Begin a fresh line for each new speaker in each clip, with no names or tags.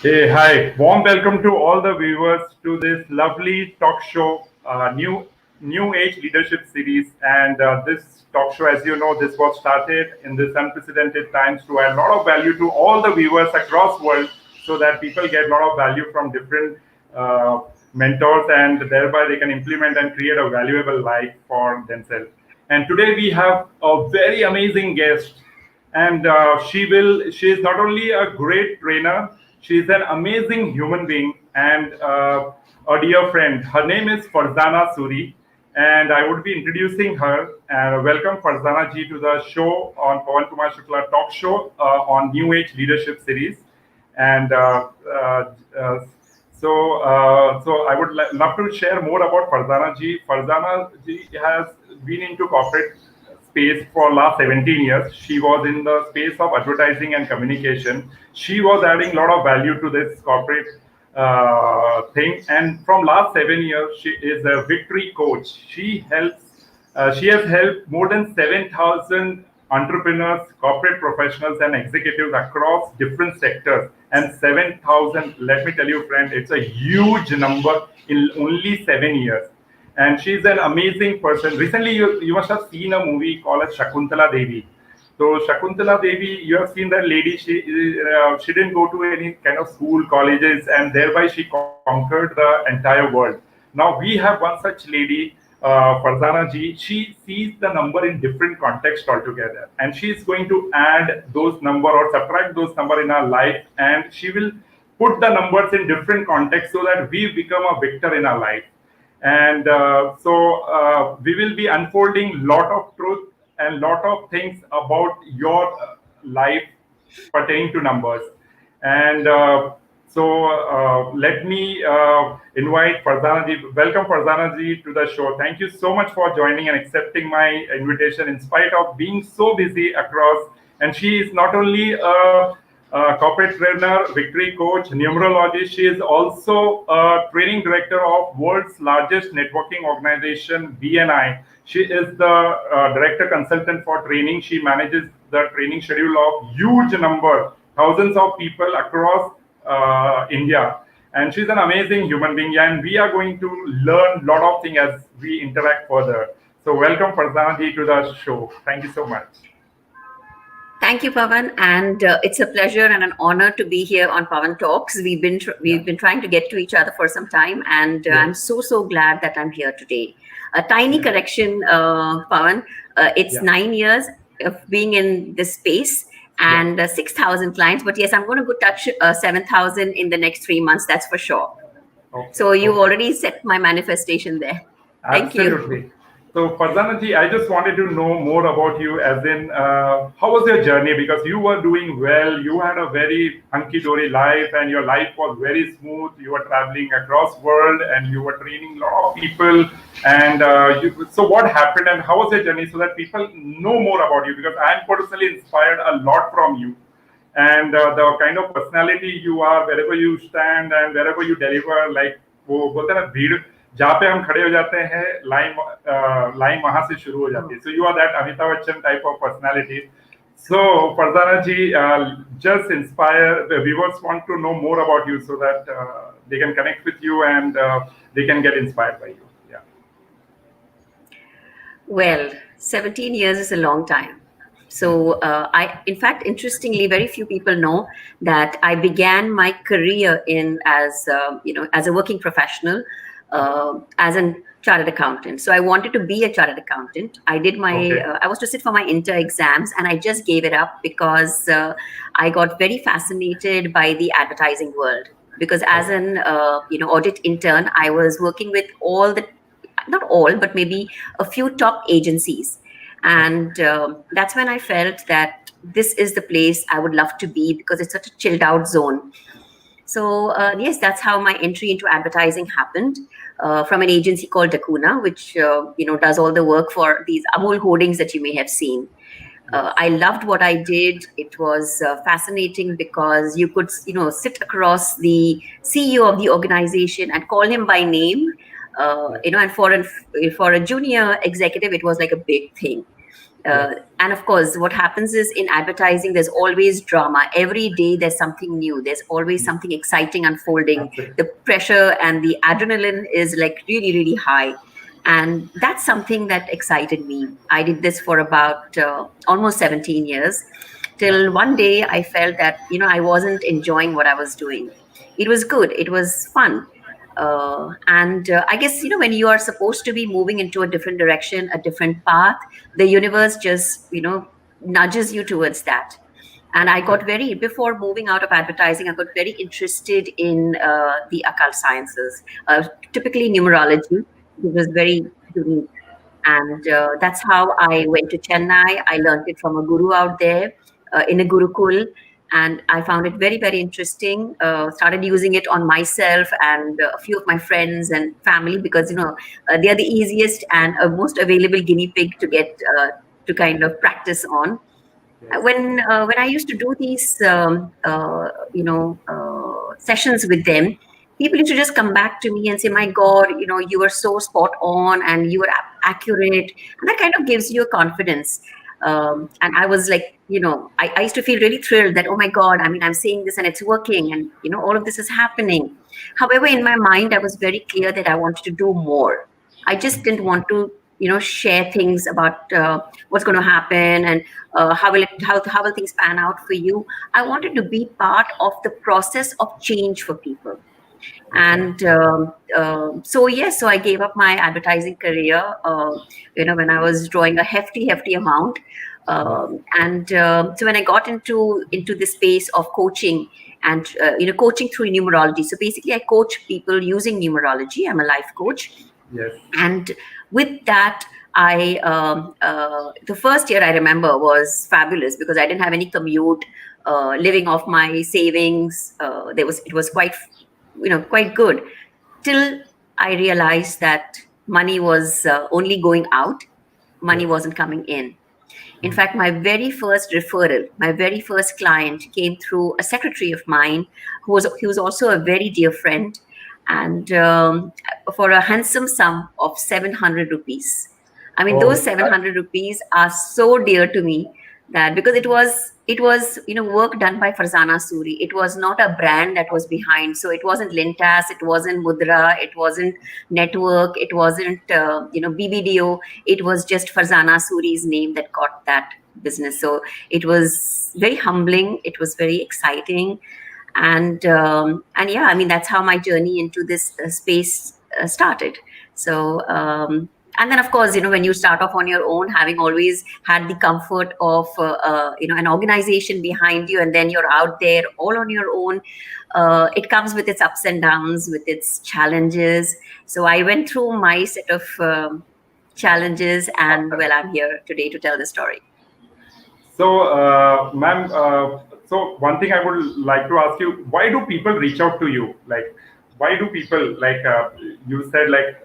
Hey, hi. Warm welcome to all the viewers to this lovely talk show, New Age Leadership Series. And this talk show, as you know, this was started in this unprecedented times to add a lot of value to all the viewers across world, so that people get a lot of value from different uh, mentors, and thereby they can implement and create a valuable life for themselves. And today we have a very amazing guest, and she is not only a great trainer, she is an amazing human being and a dear friend. Her name is Farzana Suri, and I would be introducing her. Welcome Farzana ji to the show on Pawankumar Shukla talk show on New Age Leadership Series. And uh, so I would love to share more about Farzana ji. Farzana ji has been into corporate space for last 17 years. She was in the space of advertising and communication. She was adding a lot of value to this corporate thing. And from last 7 years, she is a victory coach. She has helped more than 7,000 entrepreneurs, corporate professionals, and executives across different sectors. And 7,000, let me tell you, friend, it's a huge number in only 7 years. And she's an amazing person. Recently, you must have seen a movie called as Shakuntala Devi. So Shakuntala Devi, you have seen that lady. She didn't go to any kind of school, colleges, and thereby she conquered the entire world. Now we have one such lady, Farzana ji. She sees the number in different context altogether, and she is going to add those number or subtract those number in our life, and she will put the numbers in different contexts so that we become a victor in our life. And we will be unfolding lot of truth and lot of things about your life pertaining to numbers. And let me invite Farzana ji. Welcome Farzana ji to the show. Thank you so much for joining and accepting my invitation in spite of being so busy across. And she is not only a corporate trainer, victory coach, numerologist. She is also a training director of world's largest networking organization, BNI. She is the director consultant for training. She manages the training schedule of huge number, thousands of people across India. And she's an amazing human being. And we are going to learn a lot of things as we interact further. So welcome Farzana ji to the show. Thank you so much.
Thank you, Pawan, and it's a pleasure and an honor to be here on Pawan Talks. We've been trying to get to each other for some time, and I'm so glad that I'm here today. A tiny correction, Pawan. It's 9 years of being in this space and 6,000 clients. But yes, I'm going to go touch 7,000 in the next 3 months. That's for sure. Okay. So you already set my manifestation there. Thank
Absolutely.
you.
So, Farzana ji, I just wanted to know more about you, as in, how was your journey? Because you were doing well, you had a very hunky-dory life, and your life was very smooth. You were traveling across world, and you were training a lot of people. And so, what happened, and how was your journey, so that people know more about you? Because I am personally inspired a lot from you, and the kind of personality you are, wherever you stand and wherever you deliver, like वो बोलते हैं ना भीड़ जहाँ पे हम खड़े हो जाते हैं लाइन वहां से शुरू हो जाती है. So you are that Amitabh Bachchan type of personality. So Farzana ji, just inspire the viewers, want to know more about you so that they can connect with you and they can get inspired by you. Yeah.
Well, 17 years is a long time. So in fact, interestingly, very few people know that I began my career as a working professional, as a chartered accountant. So I wanted to be a chartered accountant. I did I was to sit for my inter exams, and I just gave it up because I got very fascinated by the advertising world. Because as an audit intern, I was working with not all, but maybe a few top agencies. And that's when I felt that this is the place I would love to be, because it's such a chilled out zone. So yes, that's how my entry into advertising happened, from an agency called Dakuna, which does all the work for these Amul hoardings that you may have seen. I loved what I did. It was fascinating because you could sit across the CEO of the organization and call him by name. And for a junior executive, it was like a big thing.
Yes.
And of course, what happens is in advertising, there's always drama. Every day, there's something new. There's always
Yes.
something exciting unfolding.
Absolutely.
The pressure and the adrenaline is like really, really high. And that's something that excited me. I did this for about almost 17 years,
Yeah.
till one day I felt that, I wasn't enjoying what I was doing. It was good, it was fun. And I guess, when you are supposed to be moving into a different direction, a different path, the universe just, nudges you towards that. And I got very, before moving out of advertising, I got very interested in the occult sciences, typically numerology. It was very unique. And that's how I went to Chennai. I learned it from a guru out there in a gurukul. And I found it very, very interesting. Started using it on myself and a few of my friends and family, because, they are the easiest and most available guinea pig to get to kind of practice on.
Yes.
When I used to do these sessions with them, people used to just come back to me and say, "My God, you were so spot on and you were accurate," and that kind of gives you a confidence. And I was like, I used to feel really thrilled that, oh my God, I mean, I'm saying this and it's working, and all of this is happening. However, in my mind, I was very clear that I wanted to do more. I just didn't want to share things about what's going to happen and how will things pan out for you. I wanted to be part of the process of change for people.
Okay.
And so yes, so I gave up my advertising career when I was drawing a hefty amount.
Yes.
And so when I got into the space of coaching and coaching through numerology, so basically I coach people using numerology. I'm a life coach.
Yes.
And with that, the first year I remember was fabulous because I didn't have any commute, living off my savings. It was quite good, till I realized that money was only going out, money
Yes.
wasn't coming in. In fact, my very first referral, my very first client came through a secretary of mine he was also a very dear friend, and for a handsome sum of 700 rupees. I mean, those
Oh,
700 rupees are so dear to me, that because it was work done by Farzana Suri. It was not a brand that was behind. So it wasn't Lintas, it wasn't Mudra, it wasn't Network, it wasn't BBDO. It was just Farzana Suri's name that got that business. So it was very humbling. It was very exciting, and yeah, I mean, that's how my journey into this space started. So and then of course, when you start off on your own, having always had the comfort of an organization behind you, and then you're out there all on your own, it comes with its ups and downs, with its challenges. So I went through my set of challenges, and well, I'm here today to tell the story.
so, ma'am, so one thing I would like to ask you: why do people reach out to you? Like, why do people like you said like?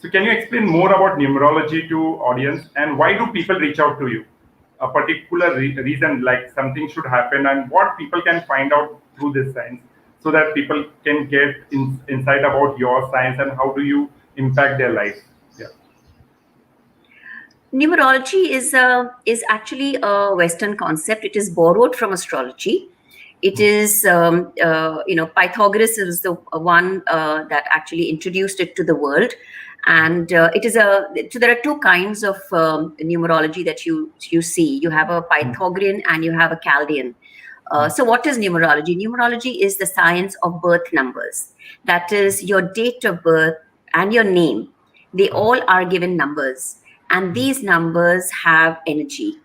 So, can you explain more about numerology to audience, and why do people reach out to you? A particular reason, like something should happen, and what people can find out through this science, so that people can get insight about your science and how do you impact their life. Yeah.
Numerology is actually a Western concept. It is borrowed from astrology. It is Pythagoras is the one that actually introduced it to the world, and it is a. So there are two kinds of numerology that you see. You have a Pythagorean and you have a Chaldean. So what is numerology? Numerology is the science of birth numbers. That is your date of birth and your name. They all are given numbers, and these numbers have energy.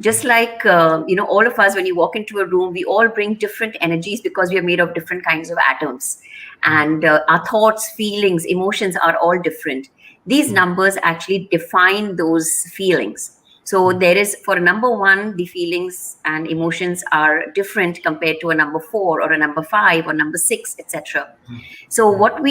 Just like all of us, when you walk into a room, we all bring different energies because we are made of different kinds of atoms, and our thoughts, feelings, emotions are all different. These numbers actually define those feelings. So there is, for a number one, the feelings and emotions are different compared to a number four or a number five or number six, etc. So what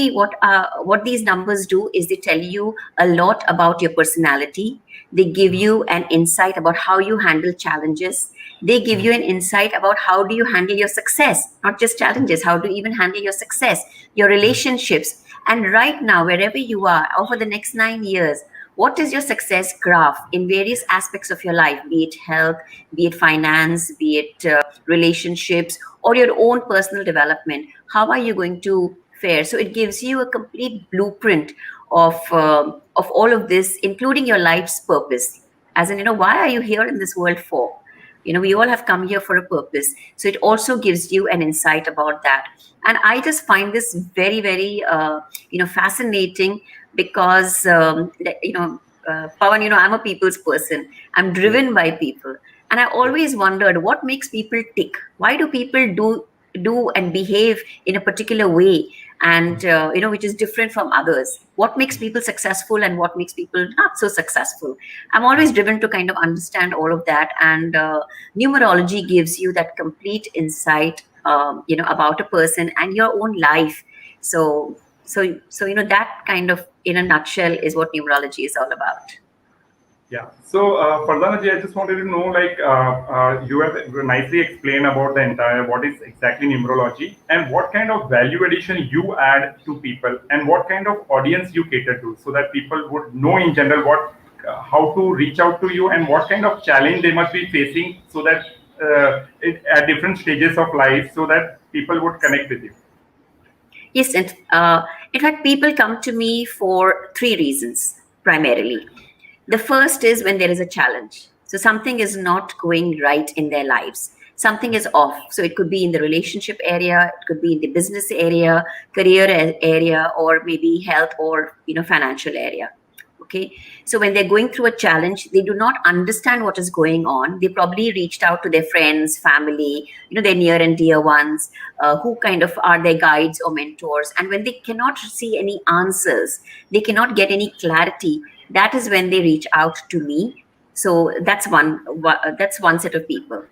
these numbers do is they tell you a lot about your personality. They give you an insight about how you handle challenges. They give you an insight about how do you handle your success, not just challenges, how do you even handle your success, your relationships. And right now, wherever you are, over the next 9 years, what is your success graph in various aspects of your life, be it health, be it finance, be it relationships, or your own personal development. How are you going to fare? So it gives you a complete blueprint of all of this, including your life's purpose. As in, why are you here in this world for? We all have come here for a purpose. So it also gives you an insight about that. And I just find this very, very, fascinating because, Pawan, I'm a people's person. I'm driven by people. And I always wondered what makes people tick. Why do people do and behave in a particular way, and which is different from others? What makes people successful and what makes people not so successful? I'm always driven to kind of understand all of that, and numerology gives you that complete insight, about a person and your own life. So that kind of, in a nutshell, is what numerology is all about.
Yeah. So, Farzana ji, I just wanted to know, like, you have nicely explained about the entire what is exactly numerology and what kind of value addition you add to people and what kind of audience you cater to, so that people would know in general how to reach out to you and what kind of challenge they must be facing, so that at different stages of life, so that people would connect with you.
Yes, and in fact, people come to me for three reasons primarily. The first is when there is a challenge. So something is not going right in their lives. Something is off. So it could be in the relationship area, it could be in the business area, career area, or maybe health or financial area. Okay. So when they're going through a challenge, they do not understand what is going on. They probably reached out to their friends, family, their near and dear ones, who kind of are their guides or mentors. And when they cannot see any answers, they cannot get any clarity, that is when they reach out to me. So that's one set of people.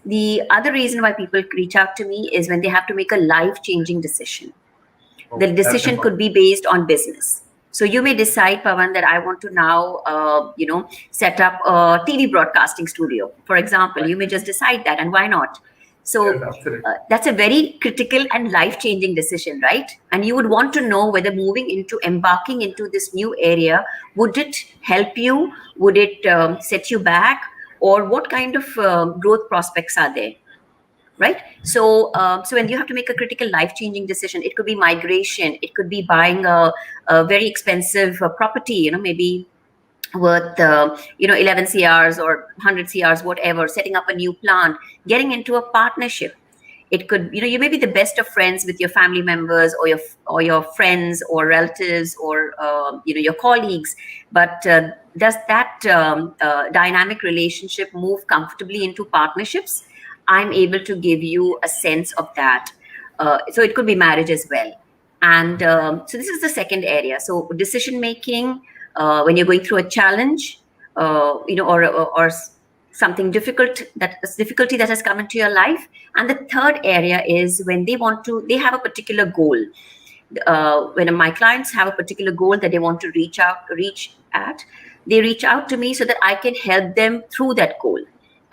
The other reason why people reach out to me is when they have to make a life-changing decision. The
Oh, that's
decision could
important.
be based on business. So you may decide, Pawan, that I want to now, set up a TV broadcasting studio. For example,
Right.
you may just decide that, and why not?
Yes,
So
absolutely.
that's a very critical and life-changing decision, right? And you would want to know whether embarking into this new area, would it help you? Would it set you back? Or what kind of growth prospects are there? Right. So when you have to make a critical life changing decision, it could be migration, it could be buying a very expensive property, maybe worth 11 crs or 100 crs, whatever, setting up a new plant, getting into a partnership. It could, you may be the best of friends with your family members, or your friends or relatives, or your colleagues, but does that dynamic relationship move comfortably into partnerships? I'm able to give you a sense of that. So it could be marriage as well. And so this is the second area. So decision making, when you're going through a challenge, or something difficulty that has come into your life. And the third area is when they have a particular goal. When my clients have a particular goal that they want to reach at, they reach out to me so that I can help them through that goal.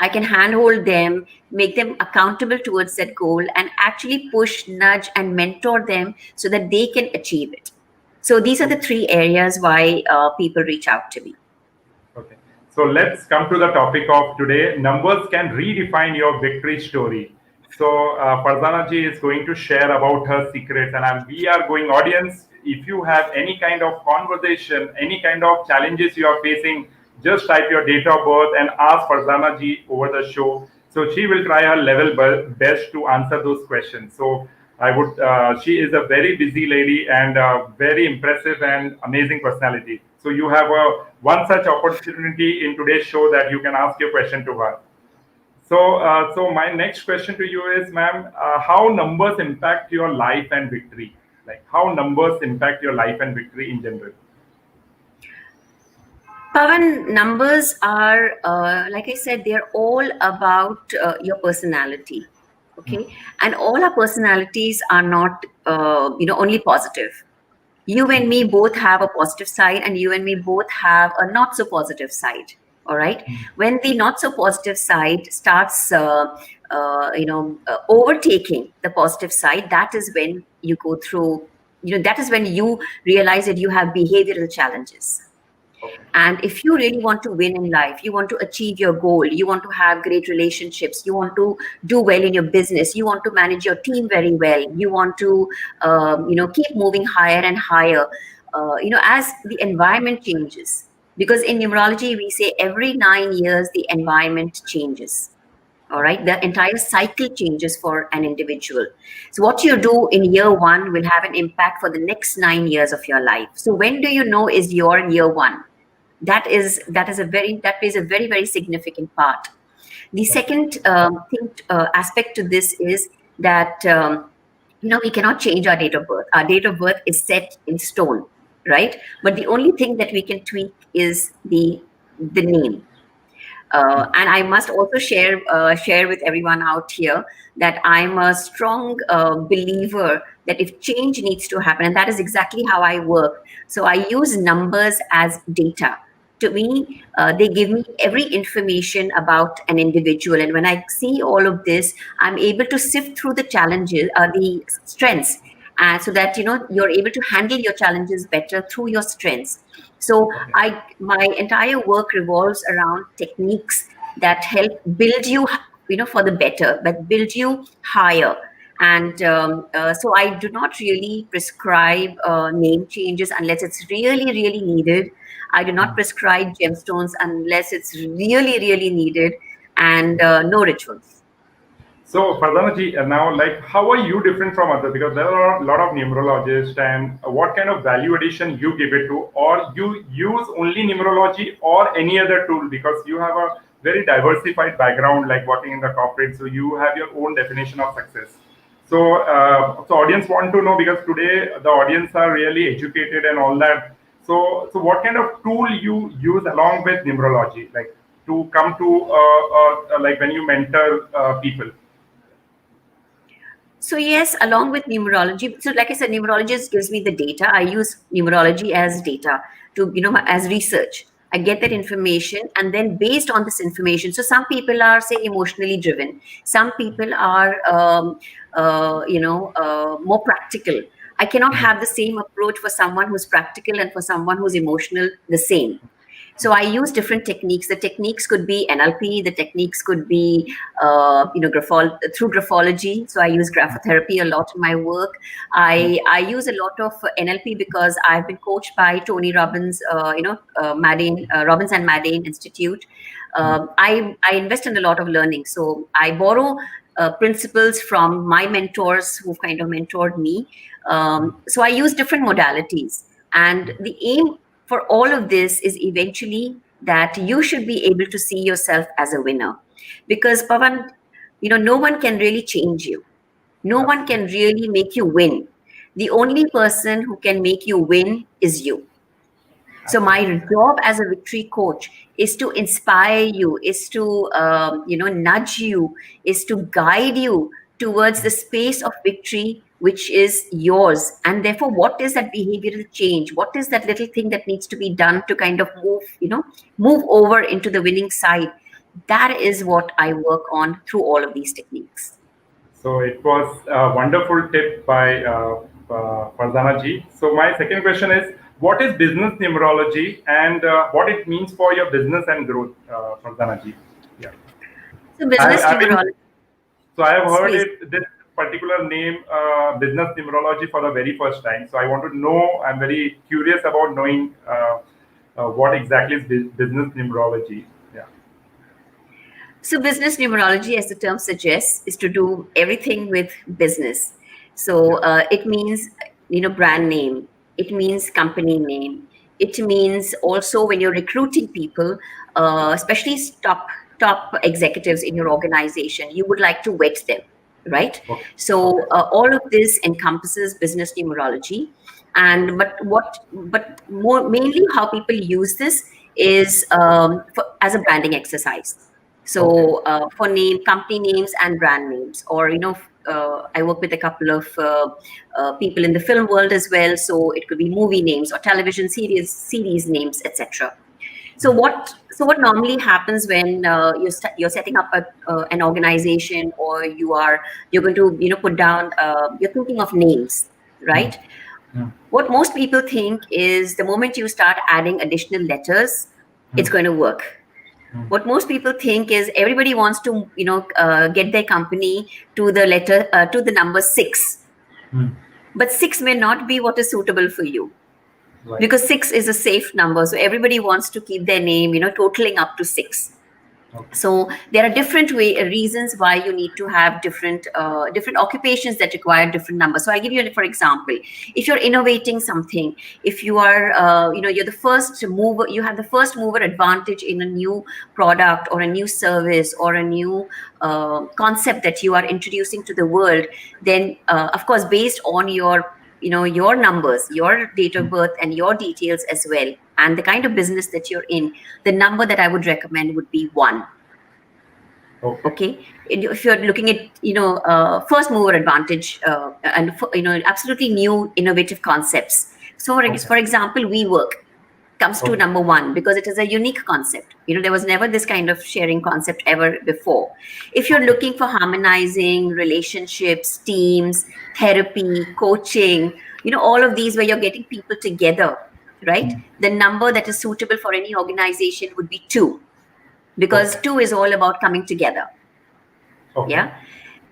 I can handhold them, make them accountable towards that goal, and actually push, nudge, and mentor them so that they can achieve it. So these are the three areas why people reach out to me.
Okay. So let's come to the topic of today. Numbers can redefine your victory story. So Farzana ji is going to share about her secrets, and we are going, audience. If you have any kind of conversation, any kind of challenges you are facing, just type your date of birth and ask Farzana ji over the show. So she will try her level best to answer those questions. So I would. She is a very busy lady and very impressive and amazing personality. So you have one such opportunity in today's show that you can ask your question to her. So my next question to you is, ma'am, how numbers impact your life and victory? Like how numbers impact your life and victory in general?
Pavan, numbers are, like I said, they're all about your personality. Okay. And all our personalities are not, only positive. You and me both have a positive side, and you and me both have a not so positive side. All right. When the not so positive side starts, overtaking the positive side, that is when you go through, that is when you realize that you have behavioral challenges.
Okay.
And if you really want to win in life, you want to achieve your goal, you want to have great relationships, you want to do well in your business, you want to manage your team very well, you want to, keep moving higher and higher, as the environment changes. Because in numerology, we say every 9 years, the environment changes. All right. The entire cycle changes for an individual. So what you do in year one will have an impact for the next 9 years of your life. So when do you know is your year one? That plays a very significant part. The
Okay.
second aspect to this is that we cannot change our date of birth. Our date of birth is set in stone, right? But the only thing that we can tweak is the name. And I must also share with everyone out here that I'm a strong believer that if change needs to happen, and that is exactly how I work. So I use numbers as data. To me, they give me every information about an individual, and when I see all of this, I'm able to sift through the challenges, the strengths, so that you're able to handle your challenges better through your strengths. So
Okay.
my entire work revolves around techniques that help build you, for the better, but build you higher. And so I do not really prescribe name changes unless it's really needed. I do not prescribe gemstones unless it's really needed, and no rituals.
So, Farzana ji, now, like, how are you different from others? Because there are a lot of numerologists, and what kind of value addition you give it to, or you use only numerology or any other tool? Because you have a very diversified background, like working in the corporate, so you have your own definition of success. So audience want to know because today the audience are really educated and all that. So what kind of tool you use along with numerology, like to come to like when you mentor people?
So yes, along with numerology. So like I said, numerologist gives me the data. I use numerology as data to, as research. I get that information, and then based on this information, so some people are, say, emotionally driven. Some people are, more practical. I cannot have the same approach for someone who's practical and for someone who's emotional the same. So I use different techniques. The techniques could be NLP. The techniques could be, through graphology. So I use graphotherapy a lot in my work. I use a lot of NLP because I've been coached by Tony Robbins, Robbins and Madane Institute. I invest in a lot of learning. So I borrow principles from my mentors who've kind of mentored me. So I use different modalities. And the aim for all of this is eventually that you should be able to see yourself as a winner. Because, Pawan, no one can really change you. No one
Absolutely.
can really make you win. The only person who can make you win is you. So my
Absolutely.
job as a victory coach is to inspire you, is to nudge you, is to guide you towards the space of victory which is yours. And therefore, what is that behavioral change? What is that little thing that needs to be done to kind of move over into the winning side? That is what I work on through all of these techniques.
So it was a wonderful tip by Farzana ji. So my second question is, what is business numerology and what it means for your business and growth, Farzana ji? Yeah,
So business
I've been
numerology,
so I have heard
please.
it this particular name, business numerology, for the very first time. So I want to know. I'm very curious about knowing what exactly is business numerology. Yeah.
So, business numerology, as the term suggests, is to do everything with business. So,
Yeah.
it means, brand name. It means company name. It means also when you're recruiting people, especially top executives in your organization, you would like to vet them, right?
Okay. Okay.
So, all of this encompasses business numerology. And but more mainly how people use this is as a branding exercise.
Okay.
So for company names and brand names, or I work with a couple of people in the film world as well. So it could be movie names or television series names, etc. So what normally happens when you're setting up an organization, or you're going to put down, you're thinking of names, right? What most people think is the moment you start adding additional letters, it's going to work. What most people think is everybody wants to, get their company to the to the number 6. But 6 may not be what is suitable for you.
Right.
Because 6 is a safe number. So everybody wants to keep their name, totaling up to 6.
Okay.
So there are different reasons why you need to have different occupations that require different numbers. So I'll give you, for example, if you're innovating something, if you are, you're the first mover, you have the first mover advantage in a new product or a new service or a new concept that you are introducing to the world, then of course, based on your numbers, your date of birth, and your details as well, and the kind of business that you're in, the number that I would recommend would be 1. Okay. If you're looking at first mover advantage and absolutely new innovative concepts. So for example, WeWork comes to number 1 because it is a unique concept. There was never this kind of sharing concept ever before. If you're looking for harmonizing relationships, teams, therapy, coaching, all of these where you're getting people together, right? The number that is suitable for any organization would be 2, because 2 is all about coming together. Yeah.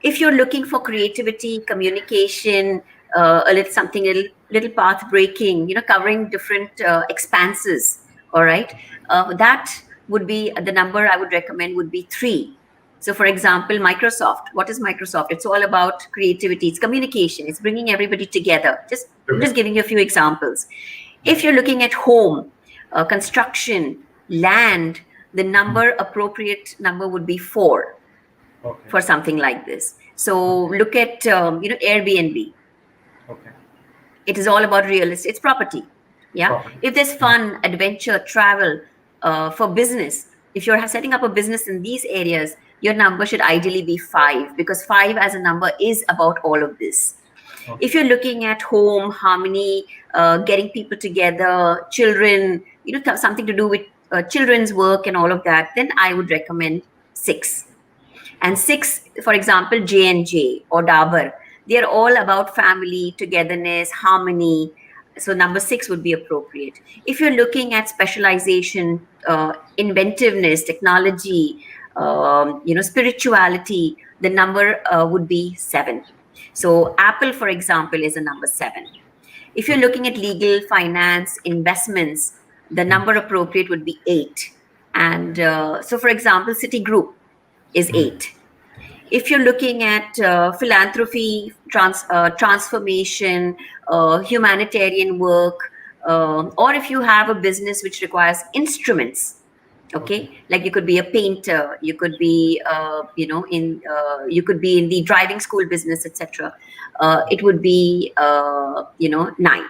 If you're looking for creativity, communication, a little path breaking, covering different expanses, all right, that would be the number I would recommend would be 3. So for example, Microsoft, what is Microsoft? It's all about creativity, it's communication, it's bringing everybody together. I'm just giving you a few examples. If you're looking at home, construction, land, the appropriate number would be 4. For something like this. So look at Airbnb.
Okay.
It is all about real estate. It's property. Yeah. Property. If there's fun, adventure, travel for business, if you're setting up a business in these areas, your number should ideally be 5, because 5 as a number is about all of this. If you're looking at home, harmony, getting people together, children, something to do with children's work and all of that, then I would recommend 6. And 6, for example, J&J or Dabur, they are all about family, togetherness, harmony. So number 6 would be appropriate. If you're looking at specialization, inventiveness, technology, spirituality, the number would be 7. So Apple, for example, is a number 7. If you're looking at legal, finance, investments, the number appropriate would be 8. And so, for example, Citigroup is 8. If you're looking at philanthropy, transformation, humanitarian work, or if you have a business which requires instruments, okay, like you could be a painter, you could be, you could be in the driving school business, etc. It would be, 9.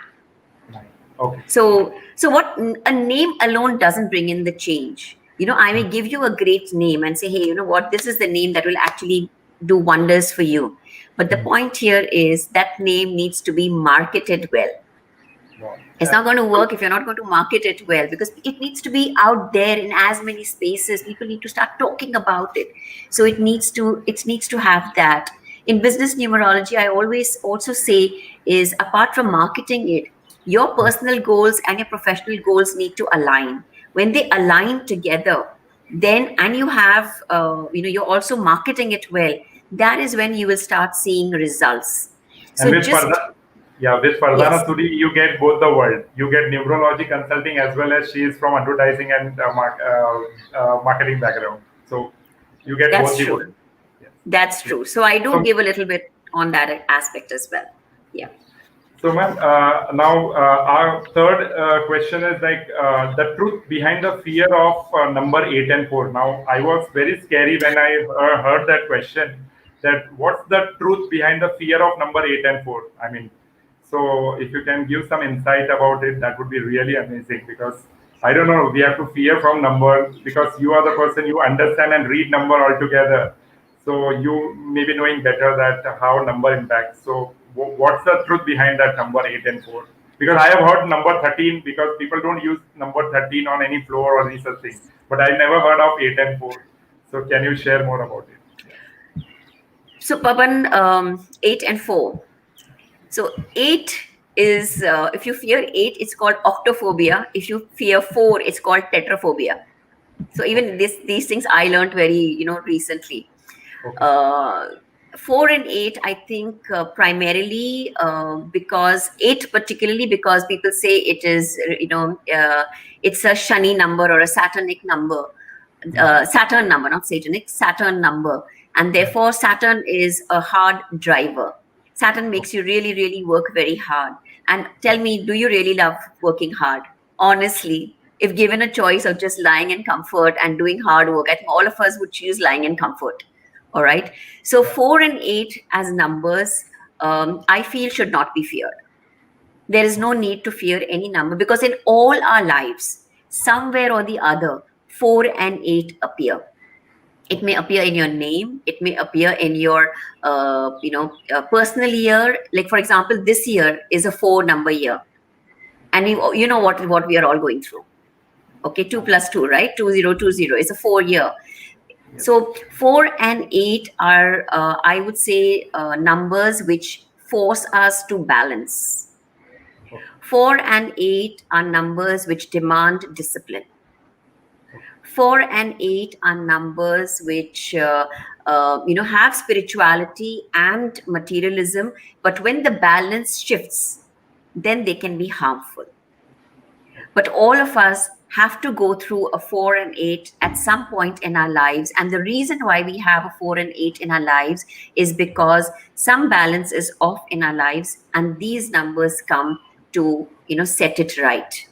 Okay.
So what a name alone doesn't bring in the change. I may give you a great name and say, hey, you know what, this is the name that will actually do wonders for you. But the point here is that name needs to be marketed well. It's not going to work if you're not going to market it well, because it needs to be out there in as many spaces. People need to start talking about it. So it needs to have that. In business numerology, I always also say is, apart from marketing it, your personal goals and your professional goals need to align. When they align together, then, and you have, you're also marketing it well, that is when you will start seeing results.
So with Farzana, yes. Suri, you get both the world. You get numerology consulting as well as she is from advertising and marketing background. So you get both the world.
Yes. That's true. So I do give a little bit on that aspect as well. Yeah.
So, ma'am, now our third question is like the truth behind the fear of number 8 and 4. Now, I was very scary when I heard that question. That what's the truth behind the fear of number 8 and 4? I mean, so if you can give some insight about it, that would be really amazing, because I don't know, we have to fear from number because you are the person, you understand and read number altogether. So you may be knowing better that how number impacts. So what's the truth behind that number 8 and 4? Because I have heard number 13, because people don't use number 13 on any floor or any such thing. But I never heard of 8 and 4. So can you share more about it?
So Pawan, 8 and 4. So 8 is if you fear 8, it's called octophobia. If you fear 4, it's called tetraphobia. So even
Okay.
these things I learned very recently.
Okay.
uh, 4 and 8, I think, primarily because 8, particularly because people say it is, it's a shani number or a Saturnic number, Saturn number, not Satanic, Saturn number. And therefore, Saturn is a hard driver. Saturn makes you really, really work very hard. And tell me, do you really love working hard? Honestly, if given a choice of just lying in comfort and doing hard work, I think all of us would choose lying in comfort. All right. So
Yeah.
4 and 8 as numbers, I feel should not be feared. There is no need to fear any number because in all our lives, somewhere or the other, 4 and 8 appear. It may appear in your name. It may appear in your, personal year. Like for example, this year is a 4 number year, and you know what we are all going through. Okay, 2 plus 2, right? 2020 is a 4 year.
Yes.
So 4 and 8 are, I would say, numbers which force us to balance.
Okay.
4 and 8 are numbers which demand discipline.
Okay.
4 and 8 are numbers which, have spirituality and materialism, but when the balance shifts, then they can be harmful. But all of us have to go through a 4 and 8 at some point in our lives. And the reason why we have a 4 and 8 in our lives is because some balance is off in our lives, and these numbers come to, set it right.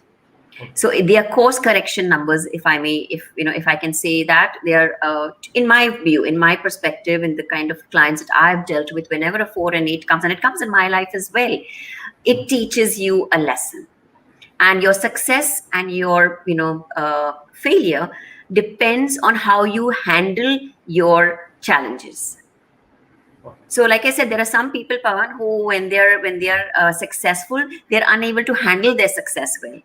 Okay.
So they are course correction numbers, if I may, if I can say that. They are, in my view, in my perspective, in the kind of clients that I've dealt with, whenever a 4 and 8 comes, and it comes in my life as well, it teaches you a lesson. And your success and your failure depends on how you handle your challenges.
Okay.
So like I said, there are some people, Pawan, who when they're successful, they're unable to handle their success well,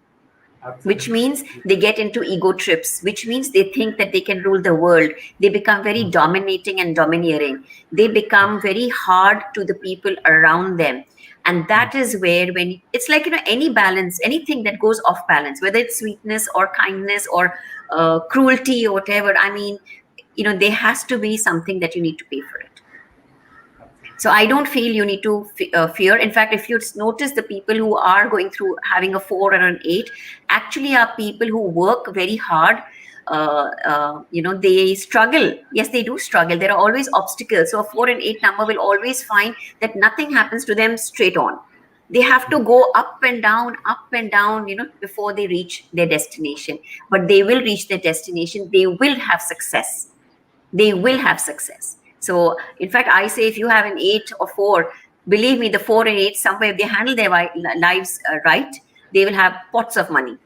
Absolutely.
which means they get into ego trips, which means they think that they can rule the world. They become very dominating and domineering. They become very hard to the people around them. And that is where, when it's like, any balance, anything that goes off balance, whether it's sweetness or kindness or cruelty or whatever, I mean, there has to be something that you need to pay for it. So I don't feel you need to fear. In fact, if you notice, the people who are going through having a 4 or an 8 actually are people who work very hard. They struggle. Yes, they do struggle. There are always obstacles. So a 4 and 8 number will always find that nothing happens to them straight on. They have to go up and down, before they reach their destination. But they will reach their destination. They will have success. They will have success. So, in fact, I say if you have an 8 or 4, believe me, the 4 and 8, somewhere, if they handle their lives right, they will have pots of money.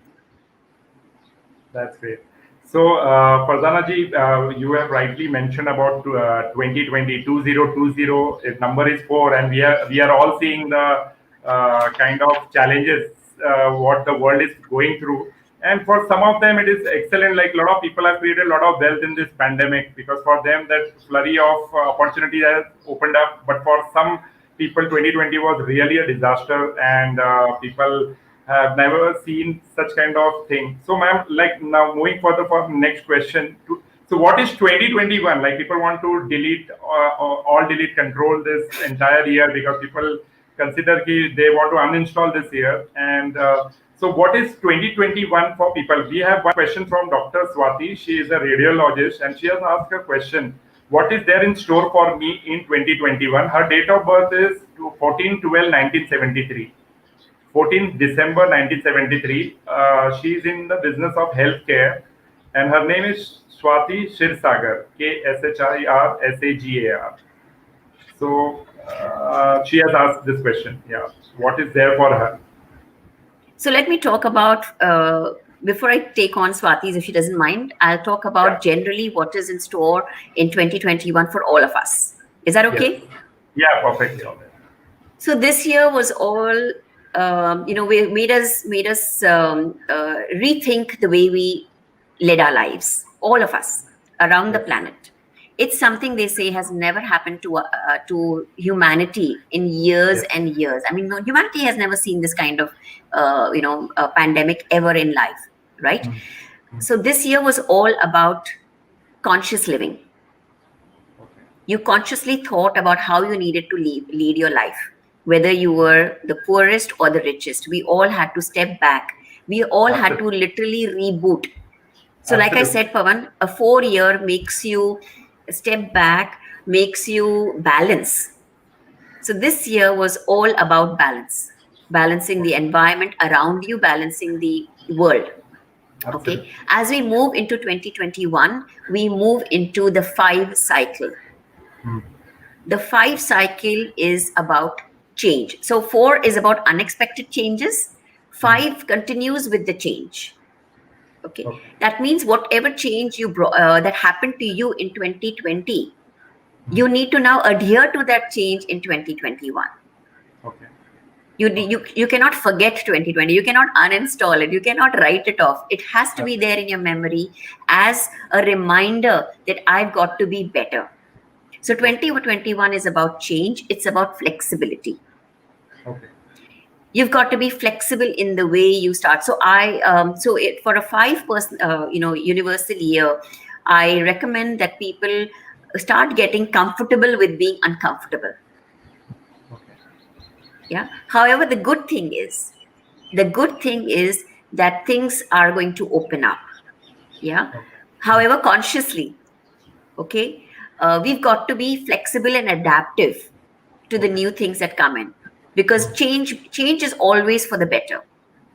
That's great. So, Farzana ji, you have rightly mentioned about 2020, 2020. Its number is 4, and we are all seeing the kind of challenges what the world is going through. And for some of them, it is excellent. Like a lot of people have created a lot of wealth in this pandemic because for them that flurry of opportunity has opened up. But for some people, 2020 was really a disaster, and people have never seen such kind of thing. So, ma'am, like now moving further for the next question. So, what is 2021? Like people want to delete all delete control this entire year because people consider that they want to uninstall this year. And so, what is 2021 for people? We have one question from Dr. Swati. She is a radiologist, and she has asked a question. What is there in store for me in 2021? Her date of birth is 14/12/1973. 14th December 1973. She's in the business of healthcare, and her name is Swati Shirsagar, Kshirsagar. So she has asked this question. Yeah, what is there for her?
So let me talk about, before I take on Swati's, if she doesn't mind, I'll talk about generally what is in store in 2021 for all of us. Is that okay?
Yes. Yeah, perfectly. All right.
So this year was all, we made us rethink the way we led our lives, all of us around the planet. It's something they say has never happened to humanity in years
Yes.
and years. I mean, no, humanity has never seen this kind of pandemic ever in life, right?
Mm. Mm.
So this year was all about conscious living.
Okay.
You consciously thought about how you needed to lead your life, whether you were the poorest or the richest. We all had to step back. We all had to
Absolutely.
literally reboot. So, like I
Absolutely.
said, Pawan, a 4 year makes you step back, makes you balance. So, this year was all about balance, balancing the
Okay.
environment around you, balancing the world. Okay.
Absolutely.
As we move into 2021, we move into the five cycle.
Mm.
The five cycle is about change. So, four is about unexpected changes,
Mm.
five continues with the change. Okay,
Okay.
that means whatever change you brought that happened to you in 2020,
Mm.
you need to now adhere to that change in 2021.
Okay.
you
Okay.
you, you cannot forget 2020. You cannot uninstall it. You cannot write it off. It has to be there
Absolutely.
in your memory as a reminder that I've got to be better. So
Okay.
2021 is about change. It's about flexibility.
Okay.
You've got to be flexible in the way you start. So for a 5 person universal year, I recommend that people start getting comfortable with being uncomfortable.
Okay.
Yeah, however, the good thing is that things are going to open up. Yeah,
Okay. Mm.
however, consciously. Okay, we've got to be flexible and adaptive to the
Okay.
new things that come in, because
Mm.
change is always for the better.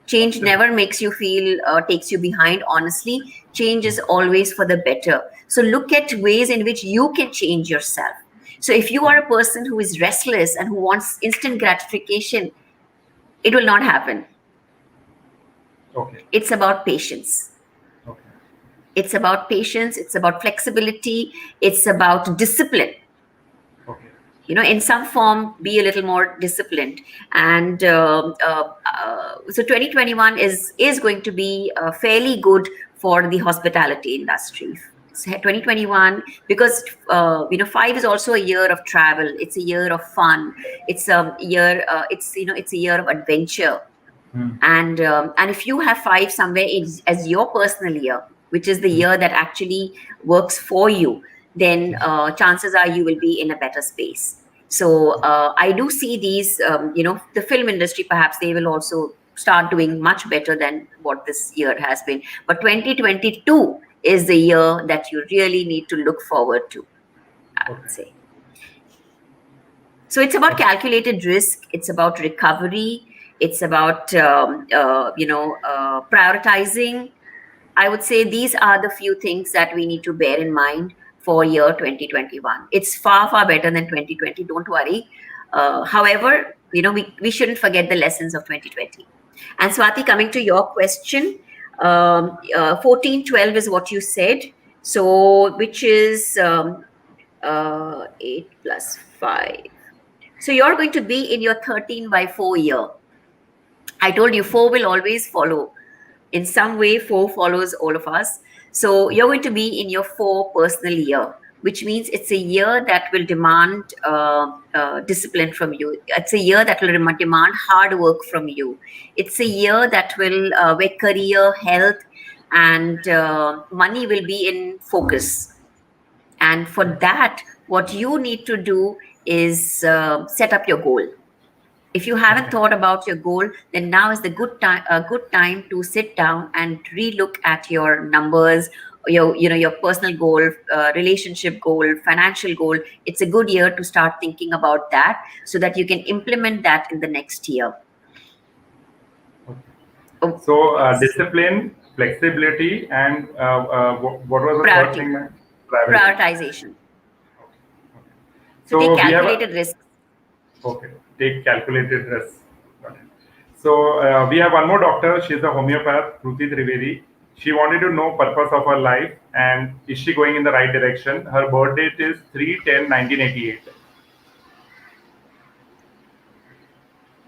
Change
Absolutely.
never makes you feel takes you behind. Honestly, change is
Mm.
always for the better. So look at ways in which you can change yourself. So if you are
Okay.
a person who is restless and who wants instant gratification, it will not happen.
Okay.
It's about patience.
Okay.
It's about flexibility, it's about discipline.
Okay.
In some form, be a little more disciplined. And so 2021 is going to be fairly good for the hospitality industry. So 2021, because 5 is also a year of travel. It's a year of fun. It's a year it's a year of adventure.
Mm.
And if you have 5 somewhere as your personal year, which is the
Mm.
year that actually works for you, then chances are you will be in a better space. So I do see these, the film industry, perhaps they will also start doing much better than what this year has been. But 2022 is the year that you really need to look forward to, I would
Okay.
say. So it's about
Okay.
calculated risk. It's about recovery. It's about prioritizing. I would say these are the few things that we need to bear in mind for year 2021. It's far far better than 2020. Don't worry. However, we shouldn't forget the lessons of 2020. And Swati, coming to your question, 1412 is what you said. So which is 8 plus 5. So you're going to be in your 13 by 4 year. I told you 4 will always follow. In some way, 4 follows all of us. So you're going to be in your 4 personal year, which means it's a year that will demand discipline from you. It's a year that will demand hard work from you. It's a year that will, where career, health, and money will be in focus. And for that, what you need to do is set up your goal. If you haven't
Okay.
thought about your goal, then now is the good time to sit down and relook at your numbers, your personal goal, relationship goal, financial goal. It's a good year to start thinking about that so that you can implement that in the next year.
Okay.
Oh,
So,
yes.
discipline, flexibility, and what was the third
Priority,
thing, ma'am? Priority.
prioritization.
Okay. Okay.
So take
So we have a
calculated risks.
okay. Take calculated risk. Got it. So we have one more doctor. She's a homeopath, Trudy Trivedi. She wanted to know purpose of her life and is she going in the right direction? Her birth date is 3/10/1988.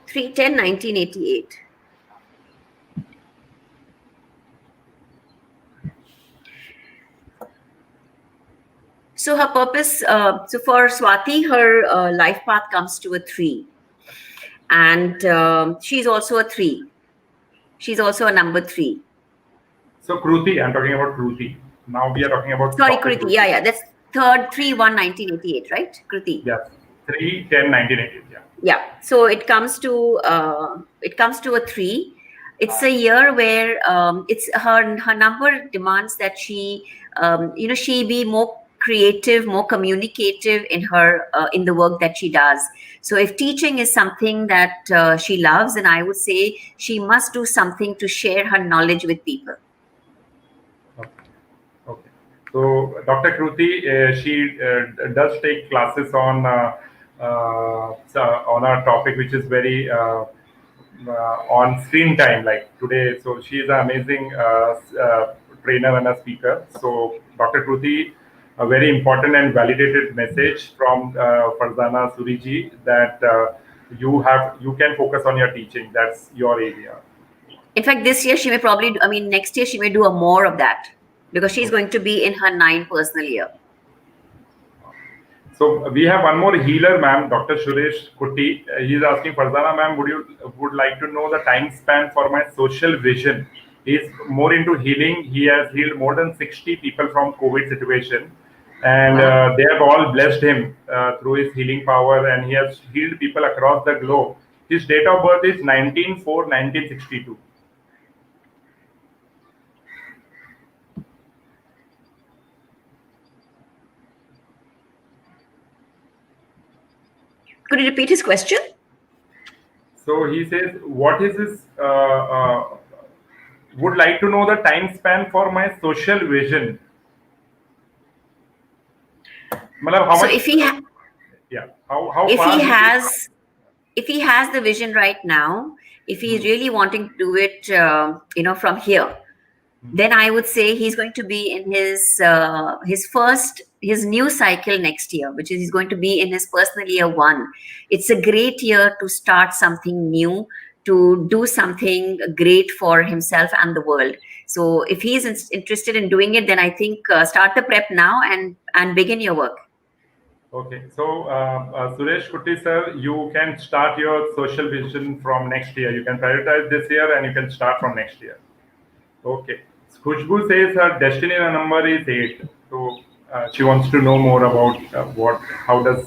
3/10/1988. So her purpose, so for Swati, her life path comes to a 3. And she's also a 3. She's also a number 3.
So Kruti, I'm talking about Kruti. Now we are talking about
Sorry,
Dr.
Kriti. Yeah,
Kruti.
yeah. That's third 3/1/1988, right? Kriti.
Yes, 3/10/1980. Yeah.
Yeah. So it comes to a 3. It's a year where it's her number demands that she she be more creative, more communicative in her in the work that she does. So if teaching is something that she loves, then I would say she must do something to share her knowledge with people.
Okay. Okay. So Dr. Kruti, she does take classes on a topic which is very on screen time, like today. So she is an amazing trainer and a speaker. So Dr. Kruti, a very important and validated message from Farzana Suri ji that you can focus on your teaching. That's your area.
In fact, this year she may probably, I mean, next year she may do a more of that because she's
Okay.
going to be in her 9 personal year.
So we have one more healer, ma'am, Dr. Suresh Kutti. He's asking, Farzana, ma'am, would like to know the time span for my social vision? He's more into healing. He has healed more than 60 people from COVID situation, and
Wow.
they have all blessed him through his healing power, and he has healed people across the globe. His date of birth is 19/4/1962.
Could you repeat his question?
So he says, what is his? Would like to know the time span for my social vision. Matlab, how
So
much? Yeah. How
if he
far he is?
has if he has the vision right now, if he's
Hmm.
really wanting to do it, from here, then I would say he's going to be in his new cycle next year, which is he's going to be in his personal year 1. It's a great year to start something new, to do something great for himself and the world. So if he's interested in doing it, then I think start the prep now and begin your work.
Okay. So Suresh Kutti sir, you can start your social vision from next year. You can prioritize this year and you can start from next year. Okay. Khushbu says her destiny number is 8. So she wants to know more about how does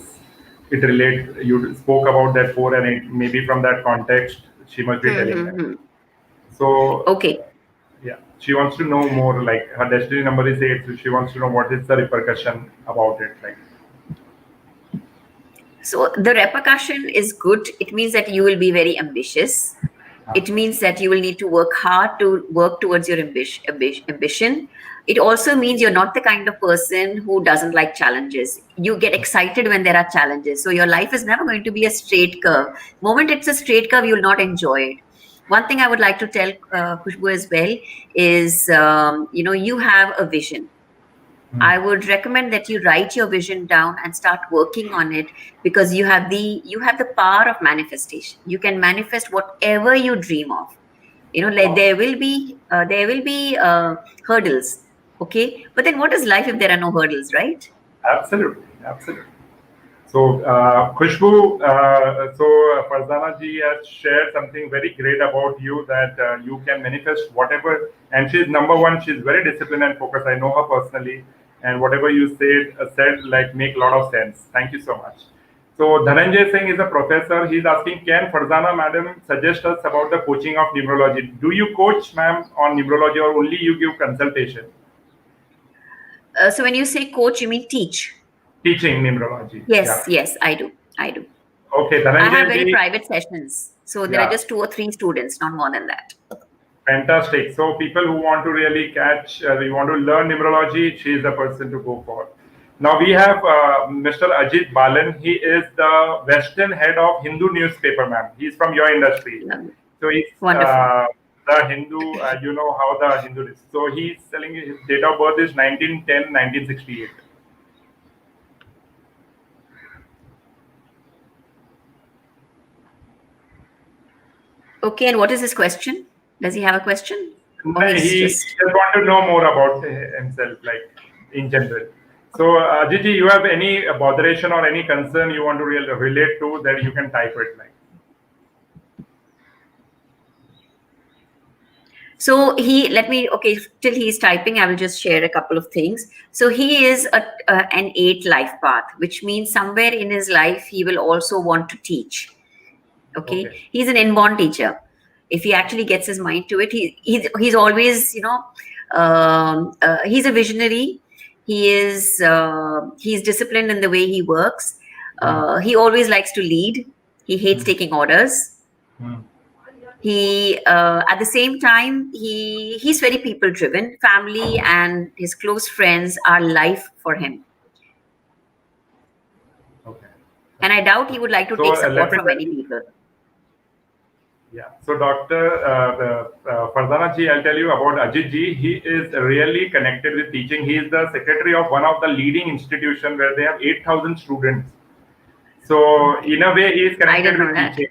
it relate. You spoke about that 4 and 8. Maybe from that context, she must be telling that.
Mm-hmm.
So
Okay.
yeah, she wants to know more. Like her destiny number is 8, so she wants to know what is the repercussion about it. Like,
So the repercussion is good. It means that you will be very ambitious. It means that you will need to work hard to work towards your ambition. It also means you're not the kind of person who doesn't like challenges. You get excited when there are challenges. So your life is never going to be a straight curve. The moment it's a straight curve, you'll not enjoy it. One thing I would like to tell Khushbu as well is, you have a vision. I would recommend that you write your vision down and start working on it because you have the power of manifestation. You can manifest whatever you dream of. Like there will be hurdles, okay? But then what is life if there are no hurdles, right?
absolutely, absolutely. So, Khushbu, Farzana ji has shared something very great about you that you can manifest whatever. And she's number one. She's very disciplined and focused. I know her personally, and whatever you said like make a lot of sense. Thank you so much. So, Dhananjay Singh is a professor. He's asking, can Farzana madam suggest us about the coaching of numerology? Do you coach, ma'am, on numerology, or only you give consultation?
So when you say coach, you mean teach?
Teaching numerology.
Yes,
Yeah.
yes, I do.
Okay,
I have
Dhananjay
very
ji.
private sessions, so there are
Yeah.
just 2 or 3 students, not more than that.
Fantastic. So people who want to really you want to learn numerology, she is the person to go for. Now we have Mr. Ajit Balan. He is the Western head of Hindu newspaper, ma'am. He's from your industry.
Lovely.
So he's
Wonderful.
the Hindu, you know how the Hindu is. So he's telling you his date of birth is 19/10/1968.
Okay, and what is his question? Does he have a question? Or he's
He
just
just want to know more about himself, like in general. So, Ajit, you have any botheration or any concern you want to relate to, that you can type it like.
So okay, till he's typing, I will just share a couple of things. So he is an 8 life path, which means somewhere in his life, he will also want to teach. Okay.
Okay.
He's an inborn teacher. If he actually gets his mind to it, he's always, he's a visionary. He's disciplined in the way he works. He always likes to lead. He hates taking orders. He at the same time, he's very people driven. Family and his close friends are life for him.
Okay.
And I doubt he would like to
So,
take support from many people.
Yeah. So, Dr. Farzana ji, I'll tell you about Ajit ji. He is really connected with teaching. He is the secretary of one of the leading institutions where they have 8,000 students. So, in a way, he is connected with teaching.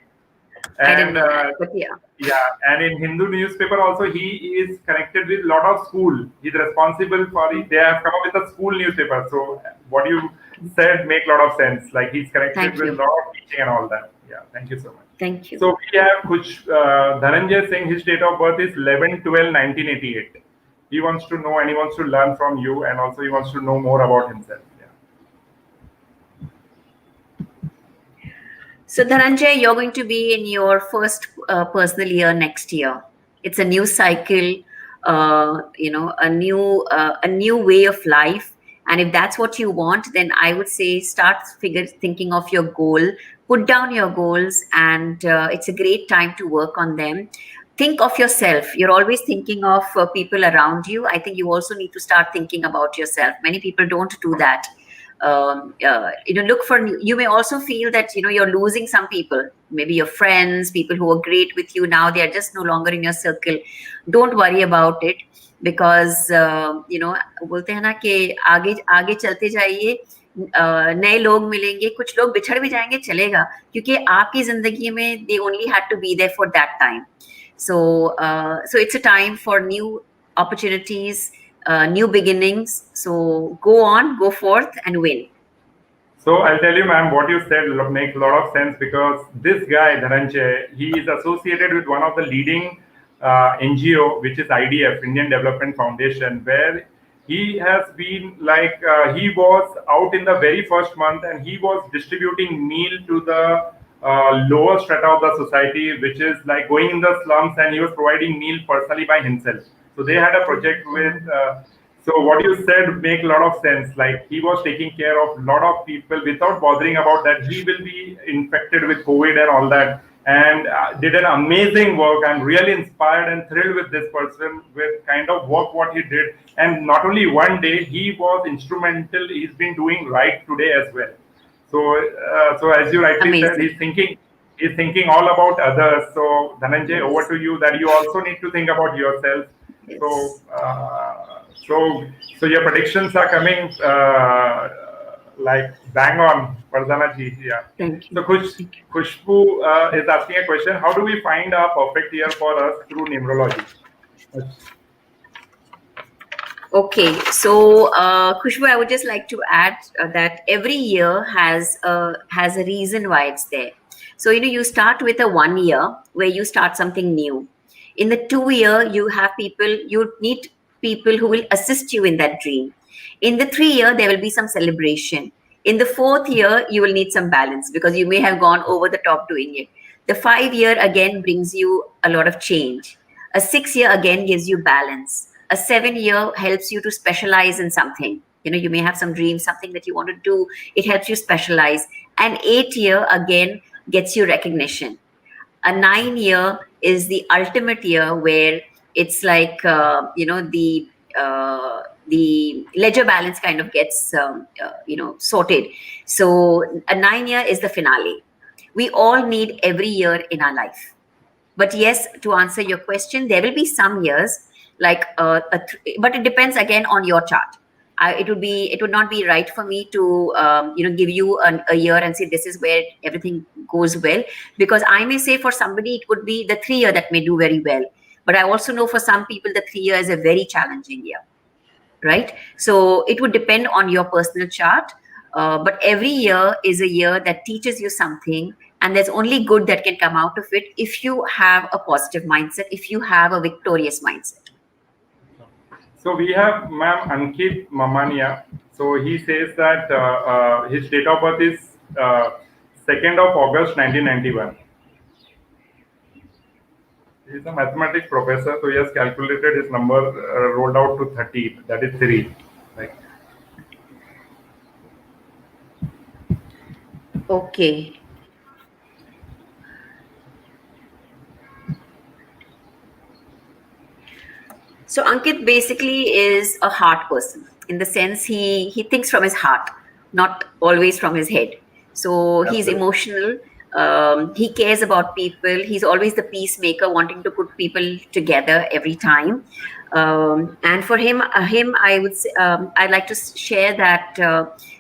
I didn't know that, but yeah.
Yeah, and in Hindu newspaper also, he is connected with a lot of school. He's responsible for it. They have come up with a school newspaper. So what you said make a lot of sense. Like he's connected with a lot of teaching and all that. Yeah, thank you so much.
Thank you.
So we have Dhananjay Singh. His date of birth is 11/12/1988. He wants to know and he wants to learn from you, and also he wants to know more about himself.
So Dhananjay, you're going to be in your first personal year next year. It's a new cycle, a new way of life. And if that's what you want, then I would say start thinking of your goal. Put down your goals, and it's a great time to work on them. Think of yourself. You're always thinking of people around you. I think you also need to start thinking about yourself. Many people don't do that. Look for you may also feel that you're losing some people, maybe your friends, people who are great with you. Now they are just no longer in your circle. Don't worry about it, because बोलते हैं ना कि आगे आगे चलते जाइए, नए लोग मिलेंगे, कुछ लोग बिछड़ भी जाएंगे, चलेगा, क्योंकि आपकी जिंदगी में they only had to be there for that time. So it's a time for new opportunities, new beginnings. So go on, go forth and win.
So I'll tell you, ma'am, what you said makes a lot of sense, because this guy, Dhananjay, he is associated with one of the leading NGO, which is IDF, Indian Development Foundation, where he has been he was out in the very first month and he was distributing meal to the lower strata of the society, which is like going in the slums, and he was providing meal personally by himself. So they had a project with. So what you said make a lot of sense. Like he was taking care of a lot of people without bothering about that he will be infected with COVID and all that, and did an amazing work. I'm really inspired and thrilled with this person, with kind of work what he did. And not only one day, he was instrumental. He's been doing right today as well. So as you rightly said, he's thinking all about others. So Dhananjay, over to you. That you also need to think about yourself. Yes. So your predictions are coming like bang on, Farzana ji. Yeah.
Thank you.
So Khushbu is asking a question: how do we find a perfect year for us through numerology?
Okay, so Khushbu, I would just like to add that every year has a reason why it's there. So you start with a 1 year where you start something new. In the 2 year, you need people who will assist you in that dream. In the 3 year, there will be some celebration. In the 4th year, you will need some balance, because you may have gone over the top doing it. The 5 year again brings you a lot of change. A 6 year again gives you balance. A 7 year helps you to specialize in something. You may have some dreams, something that you want to do. It helps you specialize. And 8 year again gets you recognition. A 9 year is the ultimate year, where it's like the ledger balance kind of gets sorted. So a 9 year is the finale. We all need every year in our life. But yes, to answer your question, there will be some years like but it depends again on your chart. It would not be right for me to give you a year and say this is where everything goes well, because I may say for somebody it would be the 3 year that may do very well, but I also know for some people the 3 year is a very challenging year. right? So it would depend on your personal chart. But every year is a year that teaches you something, and there's only good that can come out of it if you have a positive mindset, if you have a victorious mindset.
So we have Ma'am Ankit Mamania. So he says that his date of birth is 2nd of August 1991. He's a mathematics professor, so he has calculated his number rolled out to 30. That is 3. Like,
Okay. So Ankit basically is a heart person, in the sense he thinks from his heart, not always from his head. So he's
absolutely.
emotional. He cares about people. He's always the peacemaker, wanting to put people together every time. And for him, I would say, I'd like to share that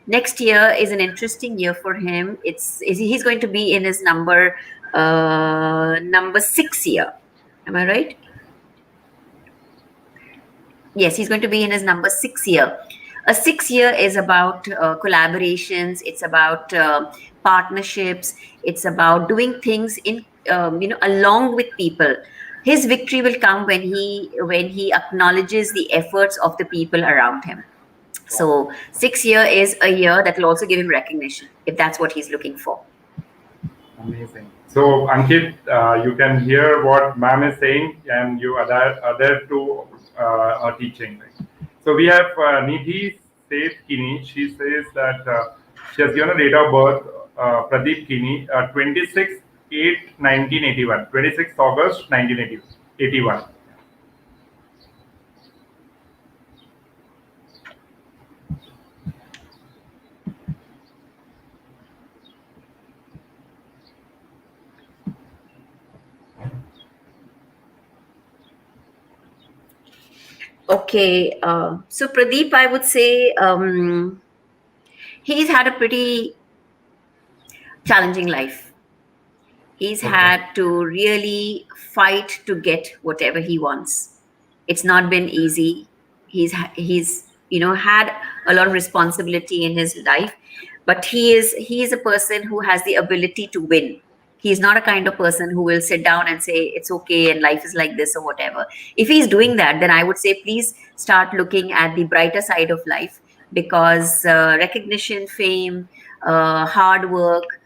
next year is an interesting year for him. He's going to be in his number 6 year. Am I right? Yes, he's going to be in his number 6 year. A 6 year is about collaborations. It's about partnerships. It's about doing things in along with people. His victory will come when he acknowledges the efforts of the people around him. So 6 year is a year that will also give him recognition if that's what he's looking for.
Amazing. So Ankit, you can hear what ma'am is saying, and you other two are teaching. Right? So we have Nidhi Seth Kini. She says that she has given a date of birth, Pradeep Kini, 26/8/1981, 26th August 1981.
Okay, so Pradeep, I would say he's had a pretty challenging life. He's
Okay.
had to really fight to get whatever he wants. It's not been easy. He's had a lot of responsibility in his life, but he is a person who has the ability to win. He's not a kind of person who will sit down and say it's okay and life is like this or whatever. If he's doing that, then I would say please start looking at the brighter side of life, because recognition, fame, hard work,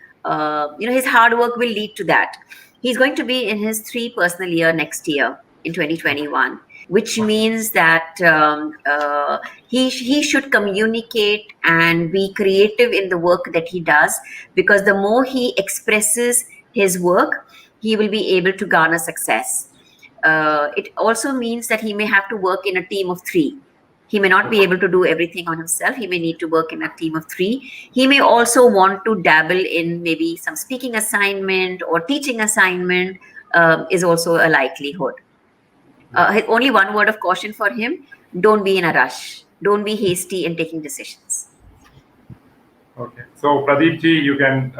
his hard work will lead to that. He's going to be in his 3 personal year next year in 2021, which means that he should communicate and be creative in the work that he does, because the more he expresses his work, he will be able to garner success. It also means that he may have to work in a team of 3. He may not be able to do everything on himself. He may need to work in a team of 3. He may also want to dabble in maybe some speaking assignment or teaching assignment, is also a likelihood. Only one word of caution for him: don't be in a rush. Don't be hasty in taking decisions.
Okay. So Pradeep ji, you can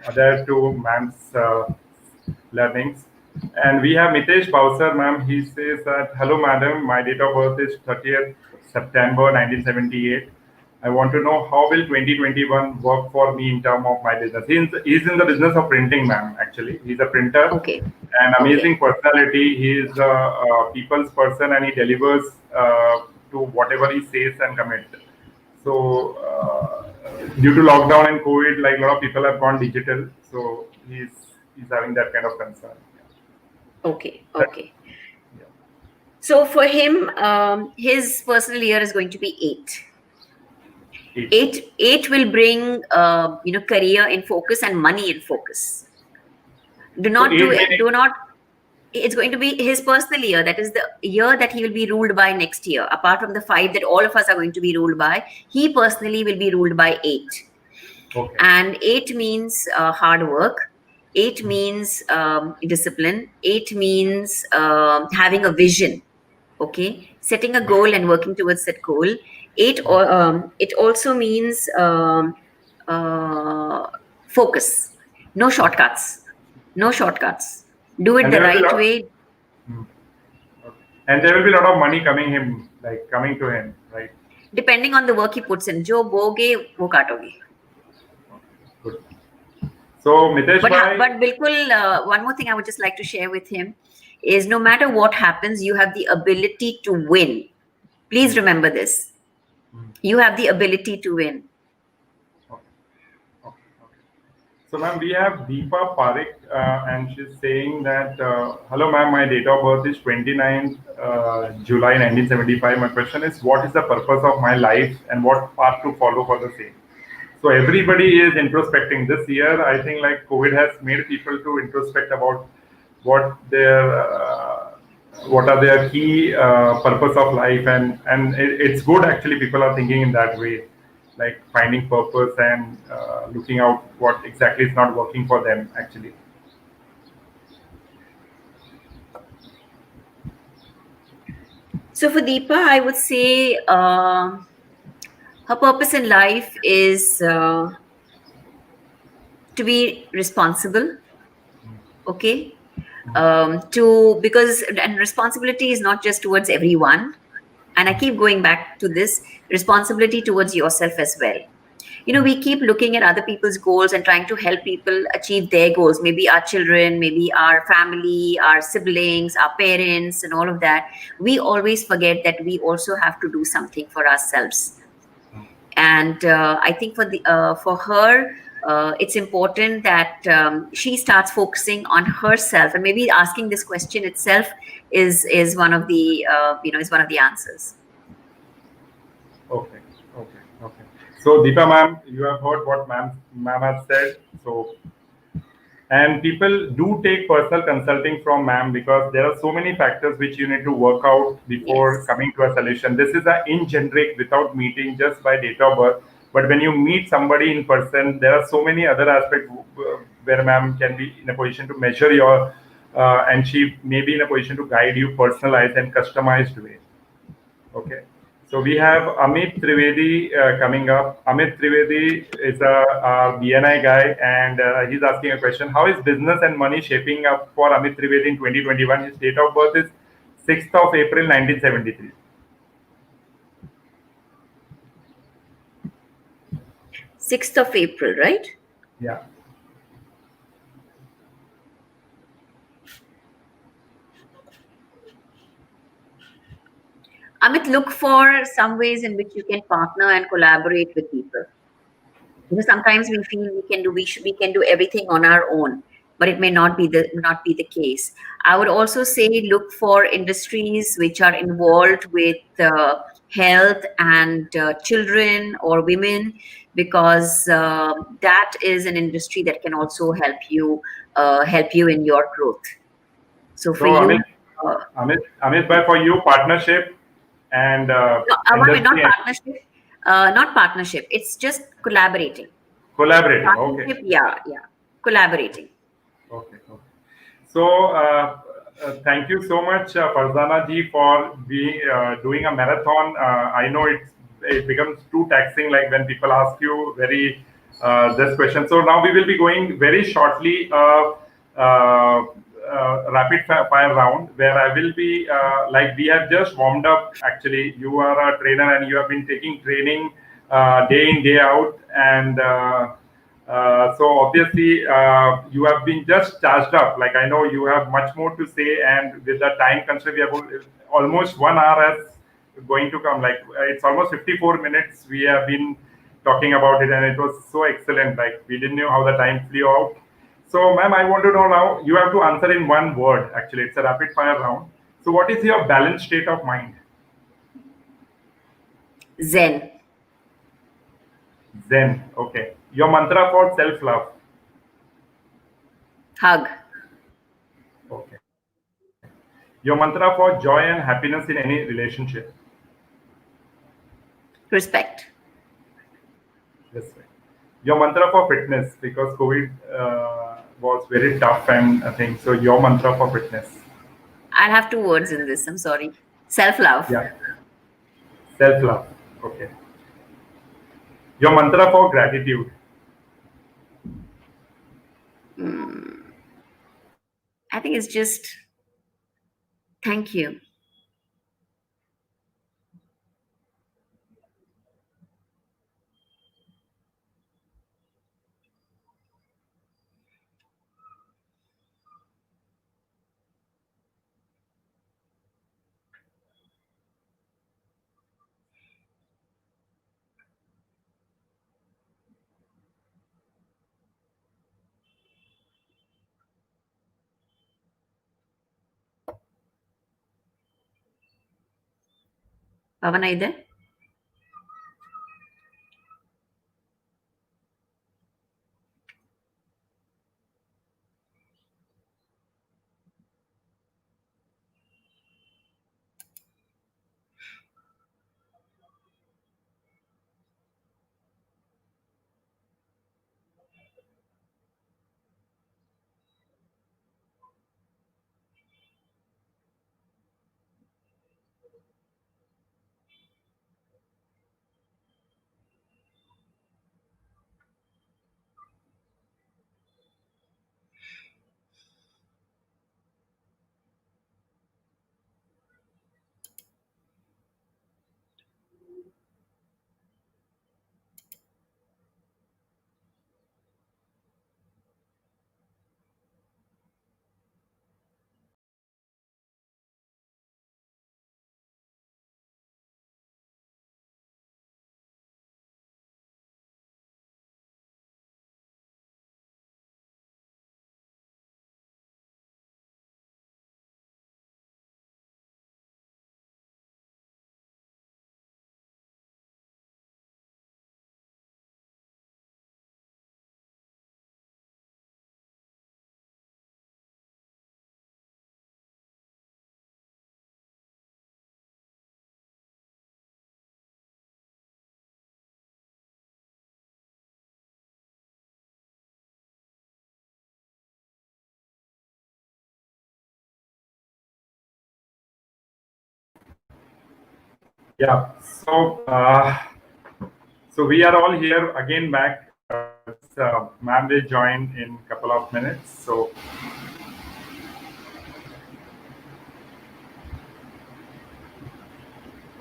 adhere to ma'am's learnings. And we have Mitesh Bowser, ma'am. He says that, hello, madam. My date of birth is 30th September 1978. I want to know how will 2021 work for me in terms of my business. He's in the business of printing, ma'am, actually. He's a printer,
Okay.
an
Okay.
amazing personality. He is a people's person, and he delivers to whatever he says and commit. So due to lockdown and COVID, like a lot of people have gone digital. So he's having that kind of concern.
Okay.
That,
Okay.
yeah.
So for him, his personal year is going to be 8.
Eight.
Eight will bring career in focus and money in focus. Do
So
not do
eight
it.
meaning
Do not. It's going to be his personal year. That is the year that he will be ruled by next year. Apart from the 5 that all of us are going to be ruled by, he personally will be ruled by 8.
okay.
And 8 means hard work. 8 means discipline. 8 means having a vision. Okay, setting a goal and working towards that goal. 8 or it also means uh, focus. No shortcuts. No shortcuts. Do it
And
the
there will be
right
lot.
way.
Hmm. Okay. And there will be a lot of money coming to him, right?
Depending on the work he puts in. Jo boge, wo kaatoge.
Good. So Mitesh bhai,
But bilkul, one more thing I would just like to share with him is no matter what happens, you have the ability to win. Please remember this. You have the ability to win.
okay, okay, okay. So ma'am, we have Deepa Parik, and she's saying that, hello ma'am, my date of birth is 29th July 1975. My question is, what is the purpose of my life and what path to follow for the same? So everybody is introspecting this year. I think like COVID has made people to introspect about what their what are their key purpose of life, and it's good actually. People are thinking in that way, like finding purpose and looking out what exactly is not working for them actually.
So for Deepa, I would say her purpose in life is to be responsible. Okay, to because and responsibility is not just towards everyone. And I keep going back to this responsibility towards yourself as well. You know, we keep looking at other people's goals and trying to help people achieve their goals, maybe our children, maybe our family, our siblings, our parents, and all of that. We always forget that we also have to do something for ourselves. And I think for her, it's important that she starts focusing on herself, and maybe asking this question itself is one of the is one of the answers.
Okay, okay, okay. So Deepa ma'am, you have heard what ma'am has said. So and people do take personal consulting from ma'am because there are so many factors which you need to work out before
Yes.
coming to a solution. This is a in generic without meeting just by date of birth. But when you meet somebody in person, there are so many other aspects where ma'am can be in a position to measure your, and she may be in a position to guide you personalized and customized way. Okay. So we have Amit Trivedi coming up. Amit Trivedi is a BNI guy, and he's asking a question: how is business and money shaping up for Amit Trivedi in 2021? His date of birth is 6th of April 1973.
6th of April, right?
Yeah.
Amit, look for some ways in which you can partner and collaborate with people. Because sometimes we feel we can do everything on our own, but it may not be the case. I would also say look for industries which are involved with health and children or women, because that is an industry that can also help you in your growth. So
So
for you, uh,
Amit, by for you partnership and
no, one minute, not
industry and
partnership, not partnership. It's just collaborating.
collaborating. Okay.
Partnership, yeah, yeah, collaborating.
Okay. Okay. So, thank you so much, Farzana ji, for doing a marathon. I know it becomes too taxing, like when people ask you very this question. So now we will be going very shortly rapid fire round where I will be like we have just warmed up. Actually, you are a trainer and you have been taking training day in day out and. So obviously, you have been just charged up. Like I know you have much more to say, and with the time constraint, we have almost 1 hour as going to come. Like it's almost 54 minutes. We have been talking about it, and it was so excellent. Like we didn't know how the time flew out. So, ma'am, I want to know now. You have to answer in one word. Actually, it's a rapid fire round. So, what is your balanced state of mind?
Zen.
Zen. Okay. Your mantra for self love.
Hug.
Okay. Your mantra for joy and happiness in any relationship.
Respect.
This way. Your mantra for fitness because COVID was very tough and I think so. Your mantra for fitness.
I'll have two words in this. I'm sorry. Self love.
Yeah. Self love. Okay. Your mantra for gratitude.
I think it's just thank you. Pawan, are you there?
Yeah. So we are all here again back. Ma'am will join in a couple of minutes. So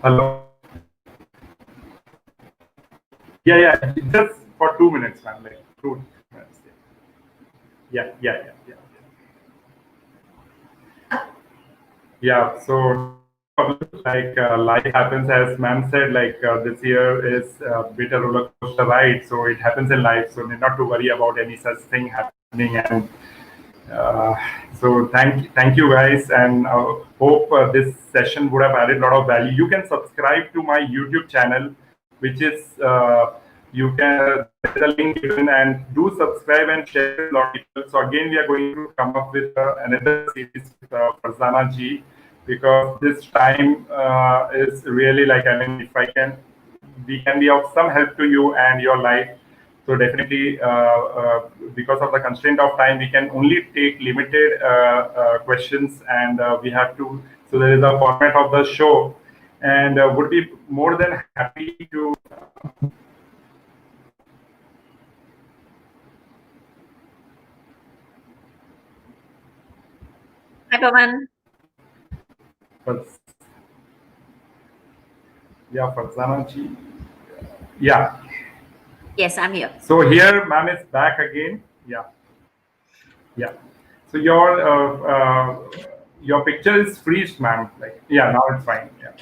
hello. Yeah, yeah. Just for 2 minutes, ma'am. Like 2 minutes. Yeah, yeah, yeah, yeah. Yeah. So like life happens, as ma'am said. Like this year is a bit a roller coaster ride. So it happens in life. So not to worry about any such thing happening. And Uh, so thank you guys, and hope this session would have added a lot of value. You can subscribe to my YouTube channel, which is you can there's a link given, and do subscribe and share with a lot of people. So again, we are going to come up with another series with Farzana ji, because this time is really like, I mean, if I can, we can be of some help to you and your life. So definitely, because of the constraint of time, we can only take limited questions, and we have to. So there is a format of the show, and would be more than happy to.
Hi, Pawan.
Yeah, Farzana ji. Yeah.
Yes, I'm here.
So here, ma'am is back again. Yeah, yeah. So your picture is freezed, ma'am. Like, yeah, now it's fine. Yeah,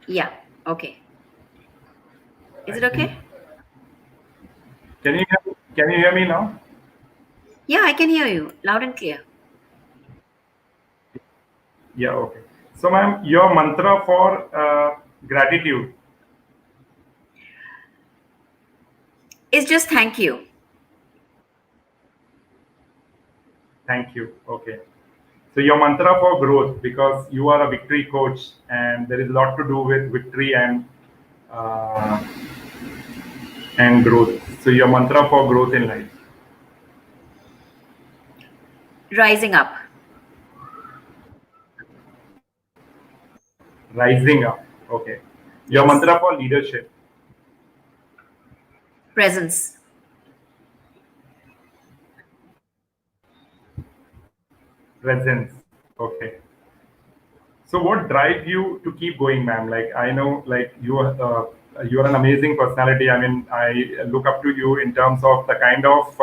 Yeah. Okay. Is
I
it
think.
okay?
Can you hear me now?
Yeah, I can hear you loud and clear.
Yeah, okay. So, ma'am, your mantra for gratitude.
It's just thank you.
Thank you. Okay. So, your mantra for growth, because you are a victory coach, and there is a lot to do with victory uh, and growth. So, your mantra for growth in life.
Rising up.
Rising up. Okay. Your
Yes.
mantra for leadership.
Presence.
Presence. Okay. So what drives you to keep going, ma'am? Like, I know, like you are an amazing personality. I mean, I look up to you in terms of the kind of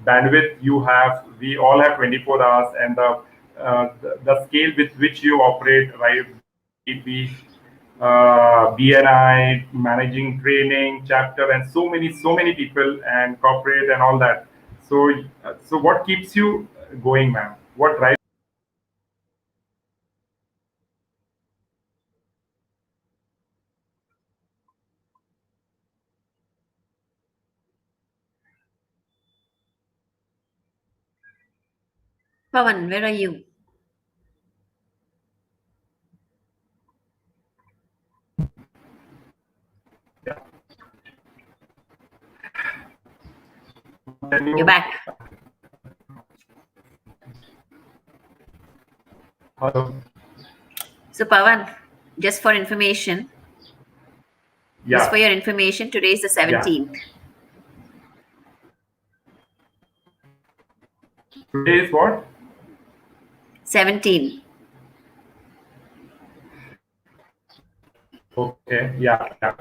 bandwidth you have. We all have 24 hours, and the scale with which you operate, right? It be BNI, managing training, chapter, and so many people, and corporate and all that. So, so what keeps you going, ma'am? What drives?
Pawan, where are you?
Yeah.
You're back.
Hello.
So Pawan, just for information, just for
Yeah.
your information, today is the
Yeah.
17th.
Today is what?
17.
Okay. Yeah. Yeah.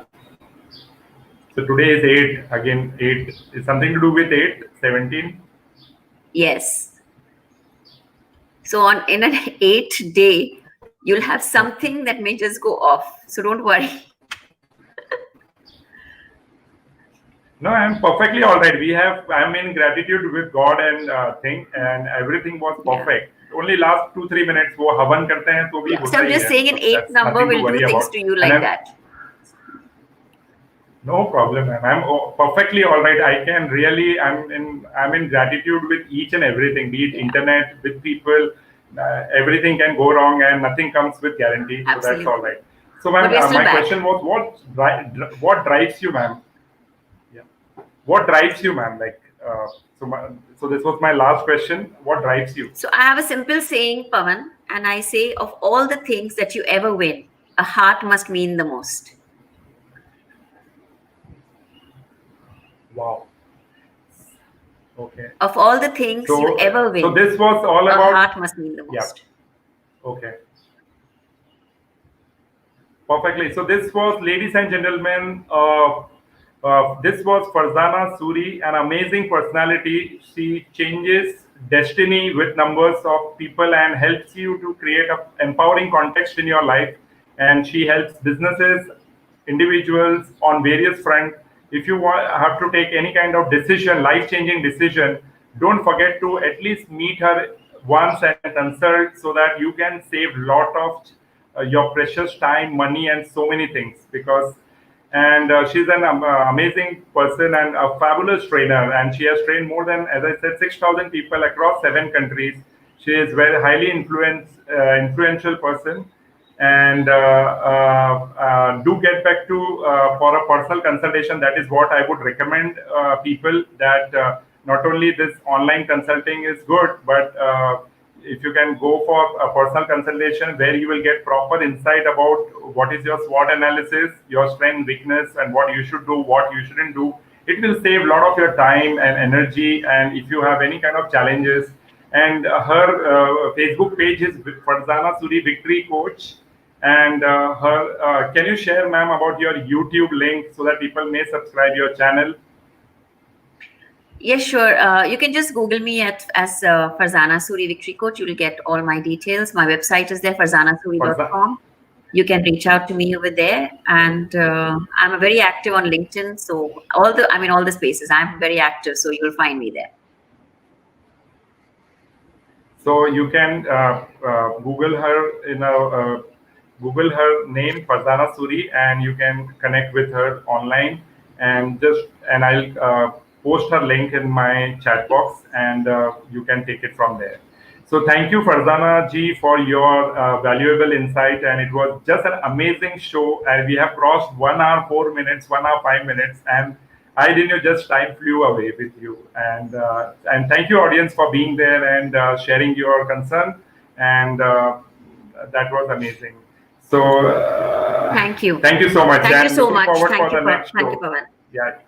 So today is 8. Again, 8 is something to do with 8, 17.
Yes. So on in an 8th day, you'll have
Okay.
something that may just go off. So don't worry.
No, I'm perfectly all right. I'm in gratitude with God and thing, and everything was
Yeah.
perfect. Only last 2-3 minutes वो हवन करते हैं तो भी
Yeah. So
होता
I'm
he
just
है.
saying an
मतलब
8th
that's
number
nothing to
will do
worry
things
about.
to you
And
like that.
no problem, ma'am. Perfectly all right. I'm in gratitude with each and everything. Be it
Yeah.
internet, with people, everything can go wrong and nothing comes with guarantee. So that's all
Absolutely.
right. So,
But
ma'am,
we're still
my
back.
question was, what drives you, ma'am? Yeah. What drives you, ma'am? So this was my last question. What drives you?
So I have a simple saying, Pawan, and I say of all the things that you ever win, a heart must mean the most.
Wow. Okay.
Of all the things you ever
So
win,
this was all
a
about.
heart must mean the
Yeah.
most.
Okay. Perfectly. So this was, ladies and gentlemen, this was Farzana Suri, an amazing personality. She changes destiny with numbers of people and helps you to create a empowering context in your life. And she helps businesses, individuals on various fronts. If you have to take any kind of decision, life-changing decision, don't forget to at least meet her once and consult so that you can save lot of your precious time, money, and so many things. Because and she's an amazing person and a fabulous trainer, and she has trained more than, as I said, 6,000 people across 7 countries. She is very highly influential person, and do get back to for a personal consultation. That is what I would recommend people, that not only this online consulting is good, but if you can go for a personal consultation where you will get proper insight about what is your SWOT analysis, your strength, weakness, and what you should do, what you shouldn't do. It will save a lot of your time and energy. And if you have any kind of challenges, and her Facebook page is Farzana Suri Victory Coach. And can you share, ma'am, about your YouTube link so that people may subscribe your channel?
Yes, sure. You can just Google me as Farzana Suri Victory Coach. You'll get all my details. My website is there, farzanasuri.com. You can reach out to me over there, and I'm very active on LinkedIn. So all the spaces, I'm very active. So you'll find me there.
So you can Google her Google her name Farzana Suri, and you can connect with her online. And I'll post her link in my chat box, and you can take it from there. So thank you, Farzana ji, for your valuable insight, and it was just an amazing show. And we have crossed 1 hour 4 minutes, 1 hour 5 minutes, and I didn't know, just time flew away with you. And thank you, audience, for being there and sharing your concern. And that was amazing. So
Thank you.
thank you so much.
Thank you
And
so
looking
much.
forward
Thank
for
you,
the next
thank you,
show.
Pawan.
Yeah.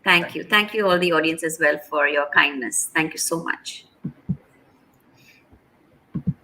Thank you. Thank you, all the audience as well, for your kindness. Thank you so much.